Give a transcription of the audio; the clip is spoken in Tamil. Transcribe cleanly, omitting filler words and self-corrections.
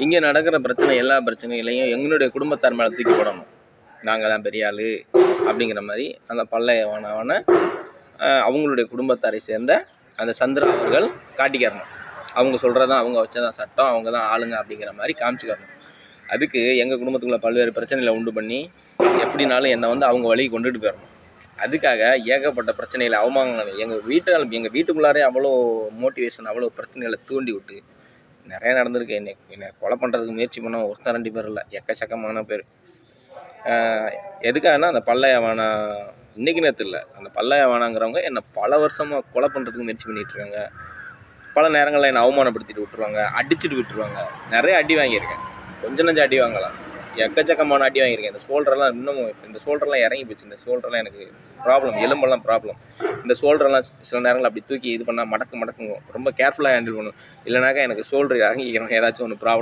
இங்கே நடக்கிற பிரச்சனை எல்லா பிரச்சனைகளையும் எங்களுடைய குடும்பத்தார் மேலே தூக்கி போடணும். நாங்கள் தான் பெரிய ஆள் அப்படிங்கிற மாதிரி அந்த பல்லையவனவனை அவங்களுடைய குடும்பத்தாரை சேர்ந்த அந்த சந்திரா அவர்கள் காட்டிக்கிறணும். அவங்க சொல்கிறதான் அவங்க வச்சதான் சட்டம், அவங்க தான் ஆளுங்க அப்படிங்கிற மாதிரி காமிச்சிக்கிறணும். அதுக்கு எங்கள் குடும்பத்துக்குள்ள பல்வேறு பிரச்சனைகளை உண்டு பண்ணி எப்படினாலும் என்னை வந்து அவங்க வழிக்கு கொண்டுட்டு போயிடணும். அதுக்காக ஏகப்பட்ட பிரச்சனைகளை அவமானங்கள் எங்கள் வீட்டுக்குள்ளாரே அவ்வளோ மோட்டிவேஷன், அவ்வளோ பிரச்சனைகளை தூண்டி விட்டு நிறையா நடந்திருக்கு. என்னை கொலை பண்ணுறதுக்கு முயற்சி பண்ண ஒருத்தர் 2 பேர் இல்லை, எக்கச்சக்கமான பேர். எதுக்காகனா அந்த பல்லையவானா இன்றைக்கி நேற்று இல்லை, அந்த பல்லையவானாங்கிறவங்க என்னை பல வருஷமாக கொலை பண்ணுறதுக்கு முயற்சி பண்ணிகிட்ருக்காங்க. பல நேரங்களில் என்னை அவமானப்படுத்திட்டு விட்டுருவாங்க, அடிச்சுட்டு விட்டுருவாங்க. நிறைய அடி வாங்கியிருக்கேன், கொஞ்சம் நஞ்சம் அடி வாங்கலாம், எக்கச்சக்கமான அடி வாங்கியிருக்கேன். இந்த ஷோல்டரெல்லாம் இன்னமும் இந்த ஷோல்டரெல்லாம் இறங்கி போச்சு. இந்த ஷோல்டரெல்லாம் எனக்கு ப்ராப்ளம், எலும்பெல்லாம் ப்ராப்ளம். இந்த ஷோல்டரெல்லாம் சில நேரங்கள் அப்படி தூக்கி இது பண்ணால் மடக்குங்க. ரொம்ப கேர்ஃபுல்லாக ஹேண்டில் பண்ணணும், இல்லைனாக்கா எனக்கு ஷோல்டர் இறங்கிக்கணும், ஏதாச்சும் ஒன்று ப்ராப்ளம்.